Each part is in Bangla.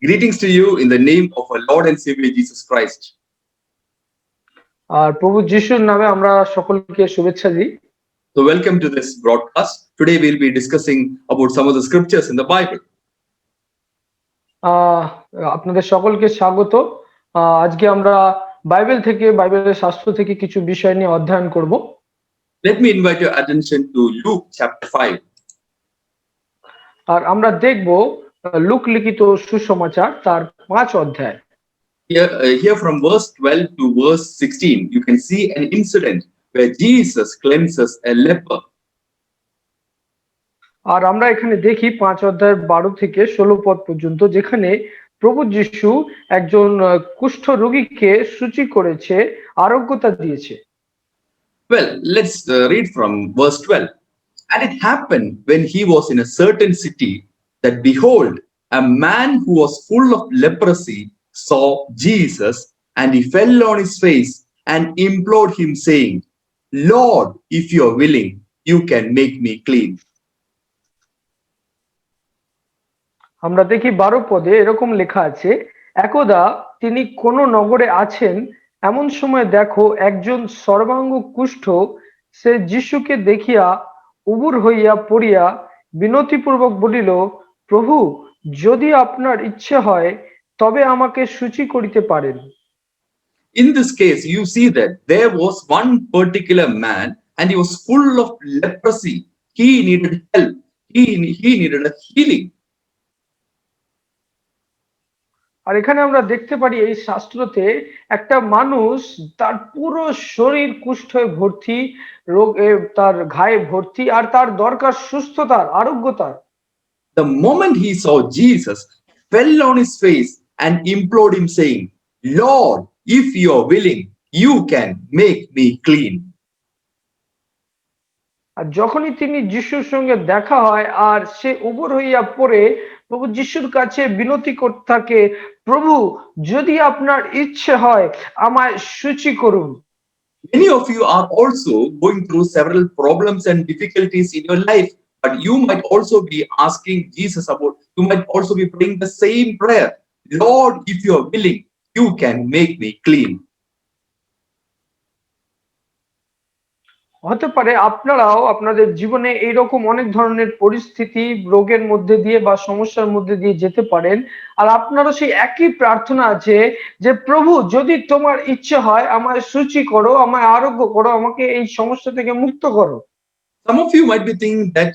Greetings to you in the name of our Lord and Savior Jesus Christ. আর প্রভু যিশুর নামে আমরা সকলকে শুভেচ্ছা দিই। So welcome to this broadcast. Today we'll be discussing about some of the scriptures in the Bible. আপনাদের সকলকে স্বাগত। আজকে আমরা বাইবেলের শাস্ত্র থেকে কিছু বিষয় নিয়ে অধ্যয়ন করব। Let me invite your attention to Luke chapter 5. আর আমরা দেখব লুক লিখিত সুসমাচার তার 5 অধ্যায়। Here from verse 12 to verse 16, you can see an incident where Jesus cleanses a leper. আর আমরা এখানে দেখি 5 অধ্যায়ের 12 থেকে 16 পদ পর্যন্ত, যেখানে প্রভু যিশু একজন কুষ্ঠ রোগীকে শুচি করেছে, আরোগ্যতা দিয়েছে। Well, let's read from verse 12. And it happened when he was in a certain city that behold, a man who was full of leprosy saw Jesus, and he fell on his face and implored him, saying, Lord, if you are willing, you can make me clean. আমরা দেখি 12 পদে এরকম লেখা আছে, একদা তিনি কোন নগরে আছেন, এমন সময় দেখো একজন সর্বাঙ্গ কুষ্ঠ সে যিশুকে দেখিয়া উবুর হইয়া পড়িয়া বিনতিপূর্বক বলিল, প্রভু, যদি আপনার ইচ্ছে হয় তবে আমাকে শুচি করিতে পারেন। In this case, you see that there was one particular man and he was full of leprosy. He needed help. He needed a healing. আর এখানে আমরা দেখতে পারি এই শাস্ত্রতে একটা মানুষ তার পুরো শরীর কুষ্ঠে ভর্তি, রোগে তার ঘায়ে ভর্তি, আর তার দরকার সুস্থতার, আরোগ্যতার। The moment he saw Jesus, he fell on his face and implored him, saying, Lord, if you are willing, you can make me clean. আর যখনই তিনি যিশুর সঙ্গে দেখা হয় আর সে উবর হইয়া পড়ে প্রভু যিশুর কাছে বিনতি করতে থাকে, প্রভু, যদি আপনার ইচ্ছে হয় আমায় শুচি করুন। Many of you are also going through several problems and difficulties in your life, but you might also be asking Jesus about, you might also be praying the same prayer. Lord, if you are willing, you can make me clean. হতে পারে আপনারাও আপনাদের জীবনে এইরকম অনেক ধরনের পরিস্থিতি, রোগের মধ্যে দিয়ে বা সমস্যার মধ্যে দিয়ে যেতে পারেন, আর আপনারও সেই একই প্রার্থনা আছে যে, প্রভু, যদি তোমার ইচ্ছে হয় আমায় শুচি করো, আমায় আরোগ্য করো, আমাকে এই সমস্যা থেকে মুক্ত করো। Some of you might be thinking that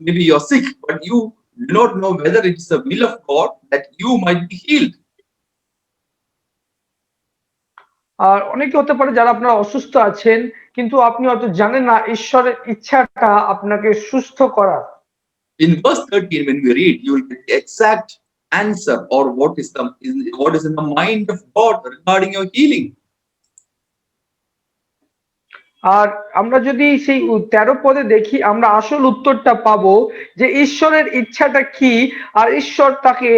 maybe you're sick, but you do not know whether it's the will of God that you might be healed. আর অনেকে হতে পারে যারা আপনারা অসুস্থ আছেন, কিন্তু আপনি হয়তো জানেন না ঈশ্বরের ইচ্ছাটা আপনাকে সুস্থ করার। In verse 13, when we read, you will get the exact answer or what is in the mind of God regarding your healing. আর আমরা যদি সেই 13 পদে দেখি, আমরা আসল উত্তরটা পাবো যে ঈশ্বরের ইচ্ছাটা কি, আর ঈশ্বর তাকে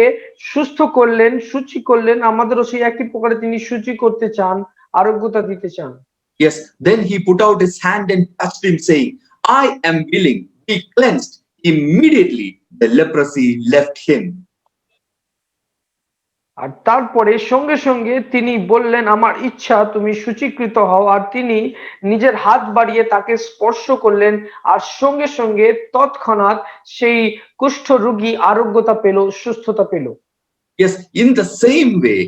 সুস্থ করলেন, শুচি করলেন। আমাদেরও সেই একই প্রকারে তিনি শুচি করতে চান, আরোগ্যতা দিতে চান। Yes, then he put out his hand and touched him, saying, I am willing, be cleansed. Immediately the leprosy left him. আর তারপরে সঙ্গে সঙ্গে তিনি বললেন, আমার ইচ্ছা, তুমি শুচিকৃত হও। আর তিনি নিজের হাত বাড়িয়ে তাকে স্পর্শ করলেন, আর সঙ্গে সঙ্গে তৎক্ষণাৎ সেই কুষ্ঠ রোগী আরোগ্যতা পেল, সুস্থতা পেল। Yes, in the same way,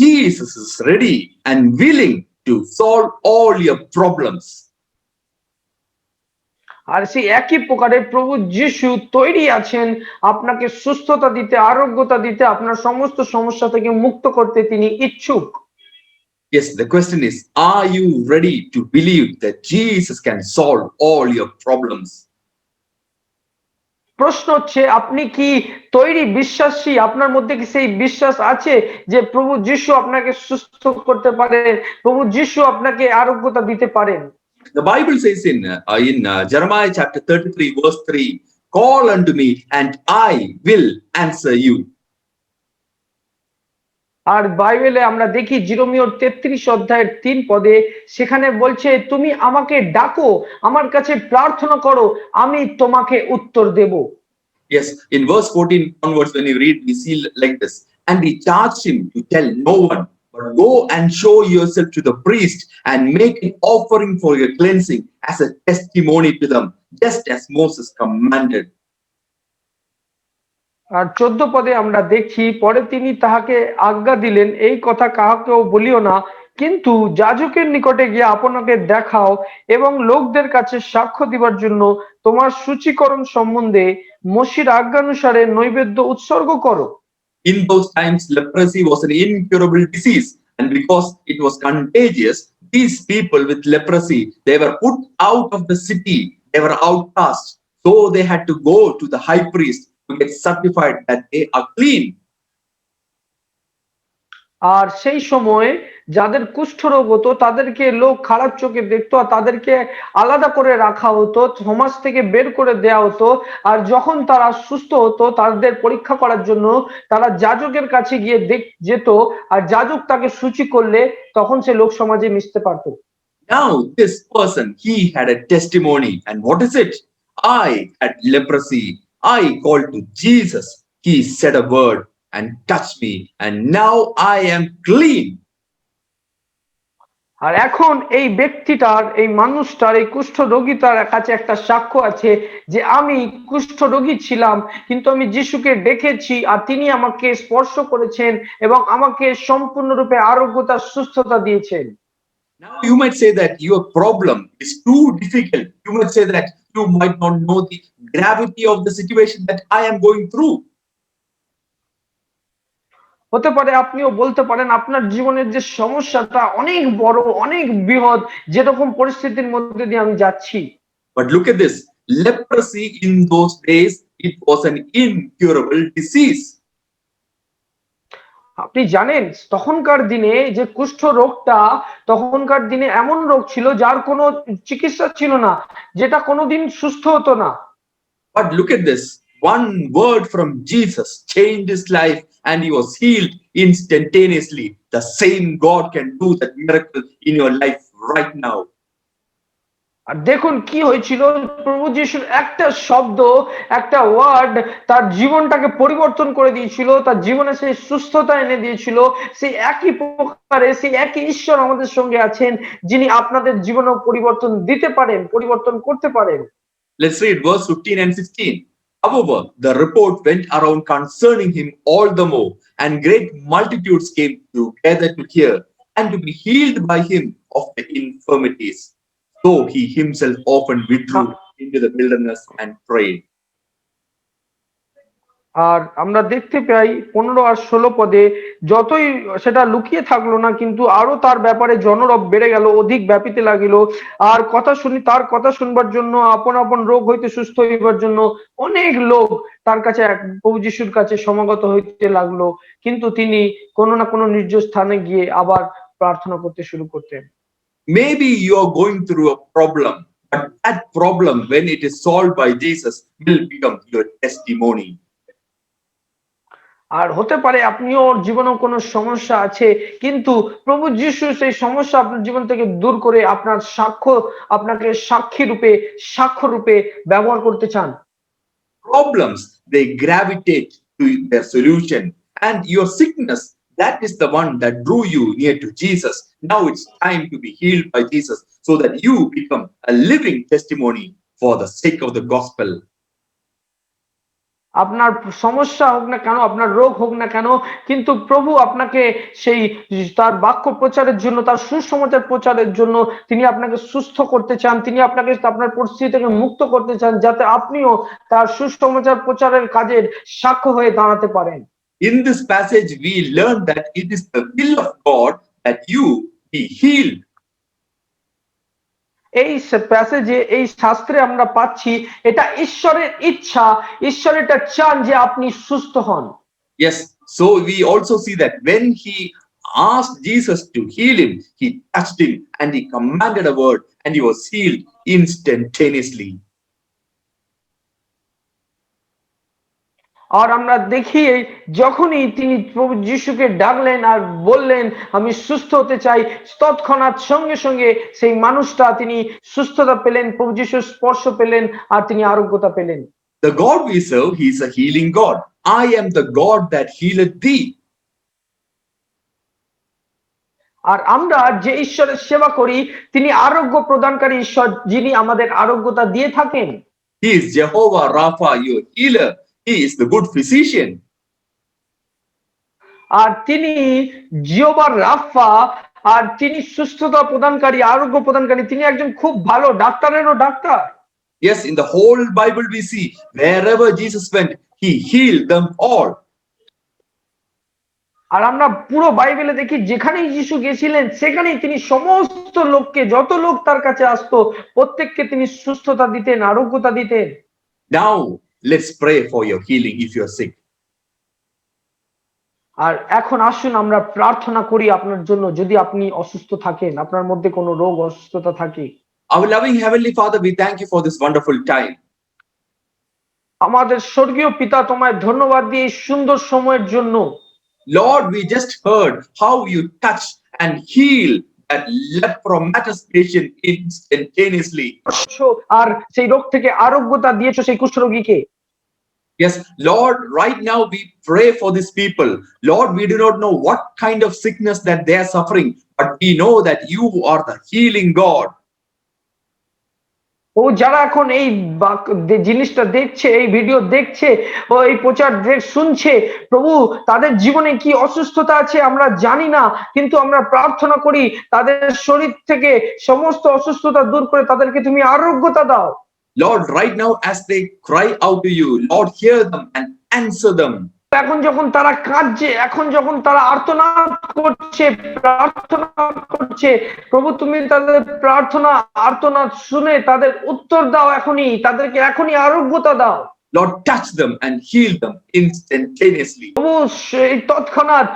Jesus is ready and willing to solve all your problems. আর সেই একই প্রকারে প্রভু যিশু তৈরি আছেন আপনাকে সুস্থতা দিতে, আরোগ্যতা দিতে, আপনার সমস্ত সমস্যা থেকে মুক্ত করতে তিনি ইচ্ছুক। Yes, the question is, are you ready to believe that Jesus can solve all your problems? প্রশ্ন হচ্ছে, আপনি কি তৈরি, বিশ্বাসী? আপনার মধ্যে কি সেই বিশ্বাস আছে যে প্রভু যিশু আপনাকে সুস্থ করতে পারেন, প্রভু যিশু আপনাকে আরোগ্যতা দিতে পারেন? The Bible says in Jeremiah chapter 33 verse 3, call unto me and I will answer you. আর বাইবেলে আমরা দেখি জিরোমিয়র 33 অধ্যায়ের 3 পদে, সেখানে বলছে, তুমি আমাকে ডাকো, আমার কাছে প্রার্থনা করো, আমি তোমাকে উত্তর দেব। Yes, in verse 14 onwards when you read, we see like this, And he charged him to tell no one, but go and show yourself to the priest and make an offering for your cleansing as a testimony to them, just as Moses commanded. আর 14 পদে আমরা দেখি, পরে তিনি তাহাকে আজ্ঞা দিলেন, এই কথা কাহাকেও বলিও না, কিন্তু যাজকের নিকটে গিয়ে আপনাকে দেখাও এবং লোকদের কাছে সাক্ষ্য দিবার জন্য তোমার সূচীকরণ সম্বন্ধে মসির আজ্ঞানুসারে নৈবেদ্য উৎসর্গ করো। In those times, leprosy was an incurable disease, and because it was contagious, these people with leprosy, they were put out of the city, they were outcast, so they had to go to the high priest to get certified that they are clean. আর সেই সময় যাদের কুষ্ঠরোগ হতো তাদেরকে লোক খারাপ চোখে দেখতো, আর তাদেরকে আলাদা করে রাখা হতো, সমাজ থেকে বের করে দেয়া হতো। আর যখন তারা সুস্থ হতো তাদের পরীক্ষা করার জন্য তারা যাজকের কাছে গিয়ে যেত, আর যাজক তাকে সূচি করলে তখন সে লোক সমাজে মিশতে পারতো। Now this person, he had a testimony, and what is it? I had leprosy. I called to Jesus. He said a word and touched me, and now I am clean. আর এখন এই ব্যক্তিটার, এই মানুষটার, এই কুষ্ঠরোগীটার কাছে একটা সাক্ষ্য আছে যে আমি কুষ্ঠরোগী ছিলাম, কিন্তু আমি যিশুকে দেখেছি আর তিনি আমাকে স্পর্শ করেছেন এবং আমাকে সম্পূর্ণরূপে আরোগ্যতা, সুস্থতা দিয়েছেন। Now you might say that your problem is too difficult. You might say that you might not know the gravity of the situation that I am going through. হতে পারে আপনিও বলতে পারেন আপনার জীবনের যে সমস্যাটা অনেক বড়, অনেক বৃহৎ, যেরকম পরিস্থিতির মধ্যে দিয়ে আমি যাচ্ছি। But look at this. Leprosy in those days, it was an incurable disease. আপনি জানেন তখনকার দিনে যে কুষ্ঠ রোগটা, তখনকার দিনে এমন রোগ ছিল যার কোনো চিকিৎসা ছিল না, যেটা কোনোদিন সুস্থ হতো না। But look at this. One word from Jesus changed his life and he was healed instantaneously. The same God can do that miracle in your life right now. আর দেখুন কি হয়েছিল, প্রভু যিশুর একটা শব্দ, একটা ওয়ার্ড তার জীবনটাকে পরিবর্তন করে দিয়েছিল, তার জীবনে সেই সুস্থতা এনে দিয়েছিল। সেই একই প্রকারে সেই একই ঈশ্বর আমাদের সঙ্গে আছেন, যিনি আপনাদের জীবনেও পরিবর্তন দিতে পারেন, পরিবর্তন করতে পারেন। Let's read verse 15 and 16. However, the report went around concerning him all the more, and great multitudes came together to hear and to be healed by him of the infirmities. So he himself often withdrew into the wilderness and prayed. আর আমরা দেখতে পাই 15 আর 16 পদে, যতই সেটা লুকিয়ে থাকলো না, কিন্তু আরো তার ব্যাপারে জনরব বেড়ে গেল, অধিক ব্যাপিতে লাগিল। আর তার কথা শুনবার জন্য, আপন আপন রোগ হইতে সুস্থ হইবার জন্য অনেক লোক তার কাছে, প্রভু যিশুর কাছে সমাগত হইতে লাগলো। কিন্তু তিনি কোনো না কোনো নির্জন স্থানে গিয়ে আবার প্রার্থনা করতে শুরু করতেন। Maybe you are going through a problem, but that problem, when it is solved by Jesus, will become your testimony. আর হতে পারে আপনিও জীবনে কোনো সমস্যা আছে, কিন্তু প্রভু যিশু সেই সমস্যা আপনার জীবন থেকে দূর করে আপনার আপনাকে সাক্ষ্য রূপে ব্যবহার করতে চান। Problems, they gravitate to their solution, and your sickness, that is the one that drew you near to Jesus. Now it's time to be healed by Jesus so that you become a living testimony for the sake of the gospel. আপনার সমস্যা হোক না কেন, আপনার রোগ হোক না কেন, কিন্তু প্রভু আপনাকে সেই তার বাক্য প্রচারের জন্য, তার সুসমাচার প্রচারের জন্য তিনি আপনাকে সুস্থ করতে চান। তিনি আপনাকে আপনার পরিস্থিতি থেকে মুক্ত করতে চান, যাতে আপনিও তার সুসমাচার প্রচারের কাজের সাক্ষ্য হয়ে দাঁড়াতে পারেন। In this passage, we learn that it is the will of God that you be healed. এই প্যাসেজে, এই শাস্ত্রে আমরা পাচ্ছি এটা ঈশ্বরের ইচ্ছা, ঈশ্বর এটা চান যে আপনি সুস্থ হন। Yes, so we also see that when he asked Jesus to heal him, he touched him and he commanded a word and he was healed instantaneously. আর আমরা দেখি যখনই তিনি প্রভু যিশুকে ডাকলেন আর বললেন আমি সুস্থ হতে চাই, তৎক্ষণাৎ সঙ্গে সঙ্গে সেই মানুষটা তিনি সুস্থতা পেলেন, প্রভু যিশুর স্পর্শ পেলেন আর তিনি আরোগ্যতা পেলেন। The God we serve, he is a healing God. I am the God that healeth thee. আর আমরা যে ঈশ্বরের সেবা করি তিনি আরোগ্য প্রদানকারী ঈশ্বর, যিনি আমাদের আরোগ্যতা দিয়ে থাকেন। He is Jehovah Rapha, your healer. He is the good physician. আর তিনি জিহোবা রাফা, আর তিনি সুস্থতা প্রদানকারী, আরোগ্য প্রদানকারী, তিনি একজন খুব ভালো ডাক্তারেরও doctor. Yes, in the whole Bible we see wherever Jesus went, he healed them all. আর আমরা পুরো বাইবেলে দেখি যেখানেই যিশু গেছিলেন সেখানেই তিনি সমস্ত লোককে, যত লোক তার কাছে আসতো প্রত্যেককে তিনি সুস্থতা দিতেন, আরোগ্যতা দিতেন। Now, let's pray for your healing if you are sick. আর এখন আসুন আমরা প্রার্থনা করি আপনার জন্য, যদি আপনি অসুস্থ থাকেন, আপনার মধ্যে কোনো রোগ অসুস্থতা থাকে। Our loving Heavenly Father, we thank you for this wonderful time. আমাদের স্বর্গীয় পিতা, তোমায় ধন্যবাদ দিই এই সুন্দর সময়ের জন্য। Lord, we just heard how you touched and healed that lepromatous patient instantaneously. আর সেই রোগ থেকে আরোগ্যতা দিয়েছো সেই কুষ্ঠরোগীকে। Yes, Lord, right now we pray for these people. Lord, we do not know what kind of sickness that they are suffering, but we know that you are the healing God. ও যারা এখন এই জিনিসটা দেখছে, এই ভিডিও দেখছে, ও এই প্রচার শুনছে, প্রভু তাদের জীবনে কি অসুস্থতা আছে আমরা জানি না, কিন্তু আমরা প্রার্থনা করি তাদের শরীর থেকে সমস্ত অসুস্থতা দূর করে তাদেরকে তুমি আরোগ্যতা দাও। Lord, right now as they cry out to you, Lord, hear them and answer them. এখন যখন তারা কাঁদছে, এখন যখন তারা আর্তনাদ করছে, প্রার্থনা করছে, প্রভু তুমি তাদের প্রার্থনা আর্তনাদ শুনে তাদের উত্তর দাও, এখনই তাদেরকে এখনই আরোগ্যতা দাও। Lord, touch them and heal them instantaneously. প্রভু সেই তৎক্ষণাৎ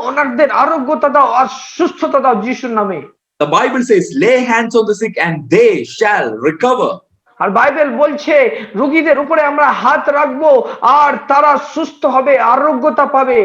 ওনাদের আরোগ্যতা দাও আর সুস্থতা দাও যিশুর নামে। The Bible says, lay hands on the sick and they shall recover. আর বাইবেল বলছে রোগীদের উপরে আমরা হাত রাখবো আর তারা সুস্থ হবে, আরোগ্যতা পাবে।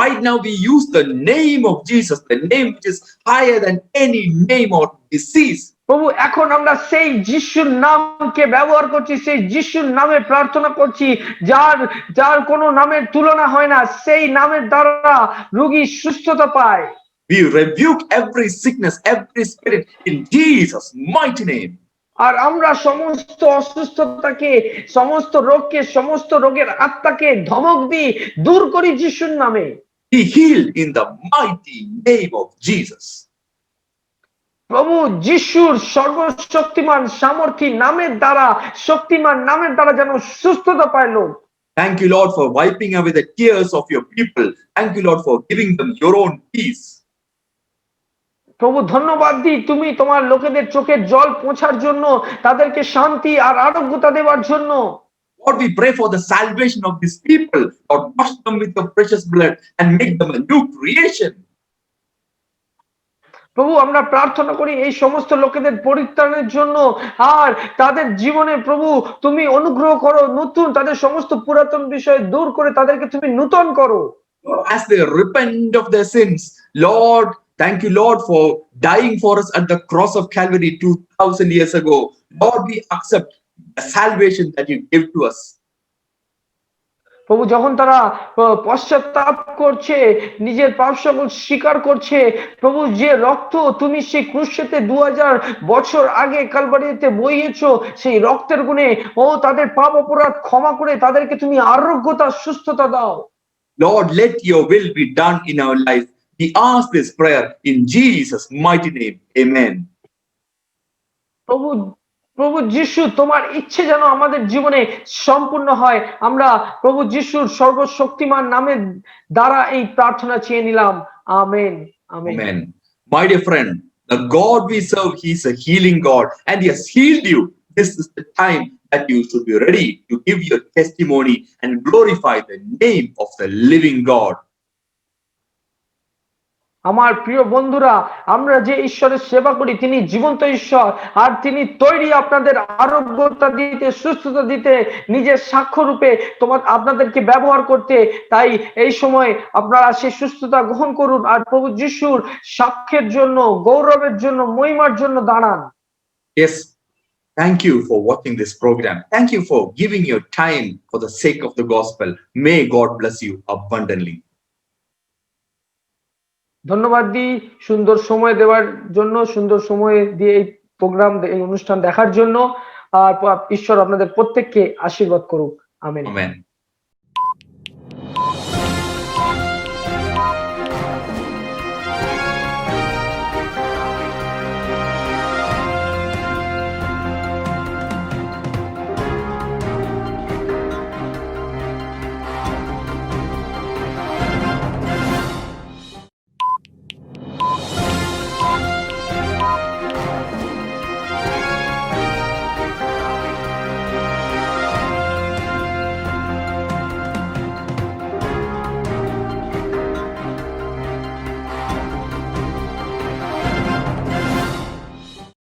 Right now we use the name of Jesus, the name which is higher than any name or disease. প্রভু এখন আমরা সেই যিশুর নামকে ব্যবহার করছি, সেই যিশুর নামে প্রার্থনা করছি, যার যার কোনো নামের তুলনা হয় না, সেই নামের দ্বারা রোগী সুস্থতা পায়। We rebuke every sickness, every spirit in Jesus' mighty name. আর আমরা সমস্ত অসুস্থতাকে, সমস্ত রোগকে, সমস্ত রোগের আত্মাকে ধমক দিই, দূর করি যিশুর নামে। Be healed in the mighty name of Jesus. প্রভু যিশুর সর্বশক্তিমান সামর্থ্য নামের দ্বারা, শক্তিমান নামের দ্বারা যেন সুস্থতা পায় লোক। Thank you, Lord, for wiping away the tears of your people. Thank you, Lord, for giving them your own peace. প্রভু ধন্যবাদ দিই তুমি তোমার লোকেদের চোখের জল পোঁছার জন্য, তাদেরকে শান্তি আর আরোগ্যতা দেওয়ার জন্য। Lord, we pray for the salvation of these people. Lord, wash them with your precious blood and make them a new creation. প্রভু আমরা প্রার্থনা করি এই সমস্ত লোকেদের পরিত্রাণের জন্য, আর তাদের জীবনে প্রভু তুমি অনুগ্রহ করো, নতুন তাদের সমস্ত পুরাতন বিষয় দূর করে তাদেরকে তুমি নূতন করো। As they repent of their sins, Lord, thank you, Lord, for dying for us at the cross of Calvary 2000 years ago. Lord, we accept the salvation that you give to us. প্রভু যখন তারা পশ্চাত্তাপ করছে, নিজের পাপ সকল স্বীকার করছে, প্রভু যে রক্ত তুমি সেই ক্রুশে 2000 বছর আগে কালভারিতে বইয়েছো, সেই রক্তের গুণে তাদের পাপ অপরাধ ক্ষমা করে তাদেরকে তুমি আরোগ্যতা, সুস্থতা দাও। Lord, let your will be done in our life. We ask this prayer in Jesus' mighty name. Amen. প্রভু প্রভু যিশু তোমার ইচ্ছে যেন আমাদের জীবনে সম্পূর্ণ হয়, আমরা প্রভু যিশুর সর্বশক্তিমান নামের দ্বারা এই প্রার্থনা চেয়ে নিলাম। Amen. Amen. My dear friend, the God we serve, he is a healing God and he has healed you. This is the time that you should be ready to give your testimony and glorify the name of the living God. আমার প্রিয় বন্ধুরা, আমরা যে ঈশ্বরের সেবা করি তিনি জীবন্ত ঈশ্বর, আর তিনি তৈরি আপনাদের আরোগ্যতা দিতে, সুস্থতা দিতে, নিজের সাক্ষ্য রূপে আপনাদেরকে ব্যবহার করতে। তাই এই সময় আপনারা সেই সুস্থতা গ্রহণ করুন আর প্রভু যিশুর সাক্ষ্যের জন্য, গৌরবের জন্য, মহিমার জন্য দাঁড়ান। Yes, thank you for watching this program. Thank you for giving your time for the sake of the gospel. May God bless you abundantly. ধন্যবাদ দিই সুন্দর সময় দেওয়ার জন্য, সুন্দর সময় দিয়ে এই প্রোগ্রাম, এই অনুষ্ঠান দেখার জন্য। আর ঈশ্বর আপনাদের প্রত্যেককে আশীর্বাদ করুক। আমেন। Amen.